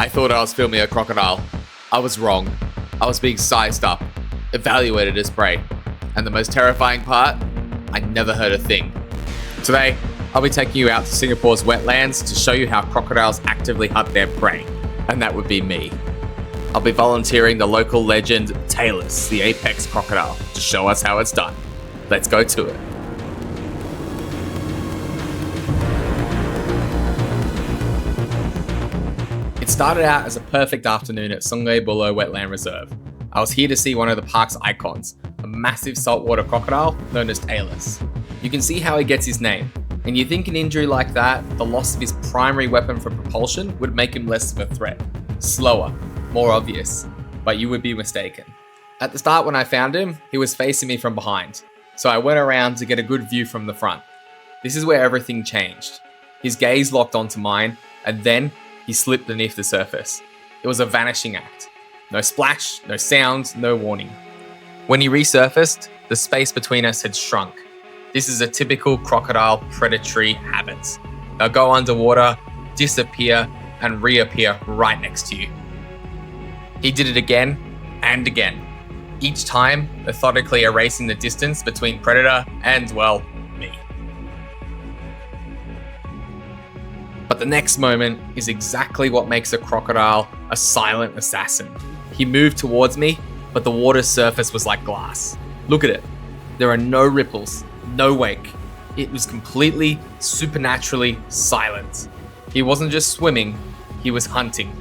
I thought I was filming a crocodile. I was wrong. I was being sized up, evaluated as prey. And the most terrifying part, I never heard a thing. Today, I'll be taking you out to Singapore's wetlands to show you how crocodiles actively hunt their prey. And that would be me. I'll be volunteering the local legend, Deadliest, the apex crocodile, to show us how it's done. Let's go to it. It started out as a perfect afternoon at Sungei Buloh Wetland Reserve. I was here to see one of the park's icons, a massive saltwater crocodile known as Deadliest. You can see how he gets his name, and you think an injury like that, the loss of his primary weapon for propulsion, would make him less of a threat, slower, more obvious, but you would be mistaken. At the start when I found him, he was facing me from behind, so I went around to get a good view from the front. This is where everything changed. His gaze locked onto mine, and then he slipped beneath the surface. It was a vanishing act. No splash, no sound, no warning. When he resurfaced, the space between us had shrunk. This is a typical crocodile predatory habit. They'll go underwater, disappear, and reappear right next to you. He did it again and again, each time methodically erasing the distance between predator and, well, me. But the next moment is exactly what makes a crocodile a silent assassin. He moved towards me, but the water's surface was like glass. Look at it. There are no ripples, no wake. It was completely, supernaturally silent. He wasn't just swimming, he was hunting.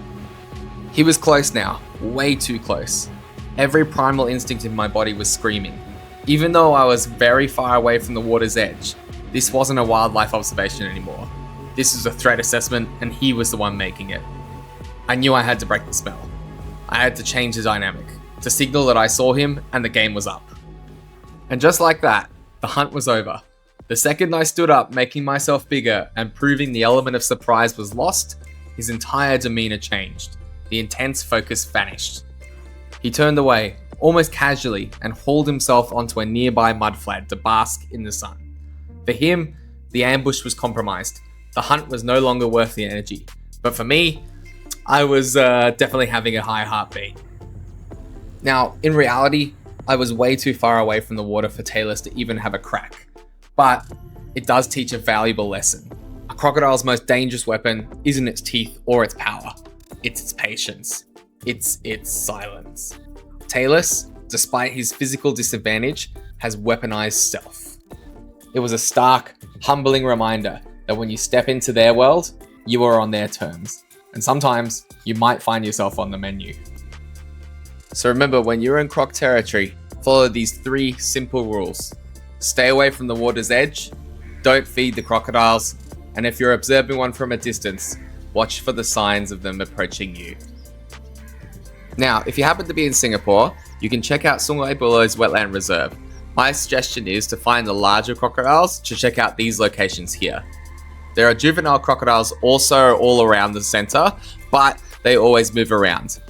He was close now, way too close. Every primal instinct in my body was screaming. Even though I was very far away from the water's edge, this wasn't a wildlife observation anymore. This was a threat assessment, and he was the one making it. I knew I had to break the spell. I had to change the dynamic, to signal that I saw him and the game was up. And just like that, the hunt was over. The second I stood up, making myself bigger and proving the element of surprise was lost, his entire demeanor changed. The intense focus vanished. He turned away, almost casually, and hauled himself onto a nearby mudflat to bask in the sun. For him, the ambush was compromised. The hunt was no longer worth the energy. But for me, I was definitely having a high heartbeat. Now, in reality, I was way too far away from the water for Deadliest to even have a crack. But it does teach a valuable lesson. A crocodile's most dangerous weapon isn't its teeth or its power. It's its patience. It's its silence. Deadliest, despite his physical disadvantage, has weaponized stealth. It was a stark, humbling reminder that when you step into their world, you are on their terms. And sometimes you might find yourself on the menu. So remember, when you're in croc territory, follow these 3 simple rules. Stay away from the water's edge, don't feed the crocodiles, and if you're observing one from a distance, watch for the signs of them approaching you. Now, if you happen to be in Singapore, you can check out Sungei Buloh's Wetland Reserve. My suggestion is to find the larger crocodiles to check out these locations here. There are juvenile crocodiles also all around the center, but they always move around.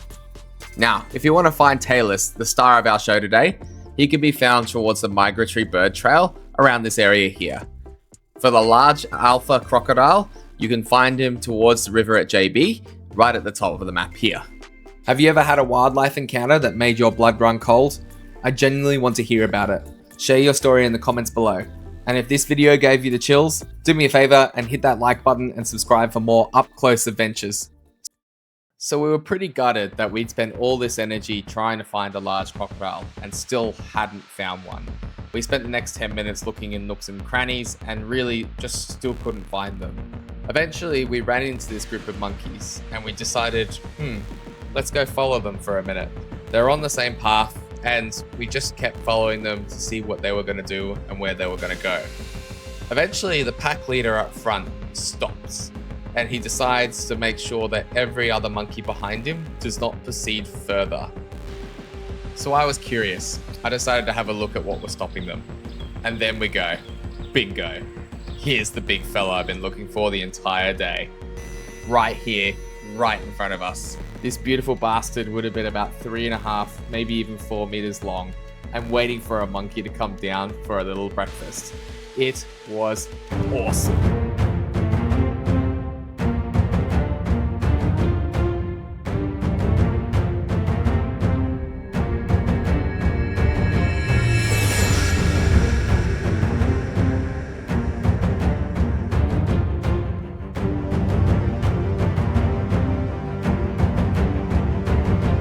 Now, if you want to find Deadliest, the star of our show today, he can be found towards the migratory bird trail around this area here. For the large alpha crocodile, you can find him towards the river at JB, right at the top of the map here. Have you ever had a wildlife encounter that made your blood run cold? I genuinely want to hear about it. Share your story in the comments below. And if this video gave you the chills, do me a favor and hit that like button and subscribe for more up-close adventures. So we were pretty gutted that we'd spent all this energy trying to find a large crocodile and still hadn't found one. We spent the next 10 minutes looking in nooks and crannies and really just still couldn't find them. Eventually we ran into this group of monkeys and we decided, let's go follow them for a minute. They're on the same path and we just kept following them to see what they were going to do and where they were going to go. Eventually the pack leader up front stops and he decides to make sure that every other monkey behind him does not proceed further. So I was curious. I decided to have a look at what was stopping them. And then we go, bingo. Here's the big fella I've been looking for the entire day. Right here, right in front of us. This beautiful bastard would have been about 3.5, maybe even 4 meters long, and waiting for a monkey to come down for a little breakfast. It was awesome.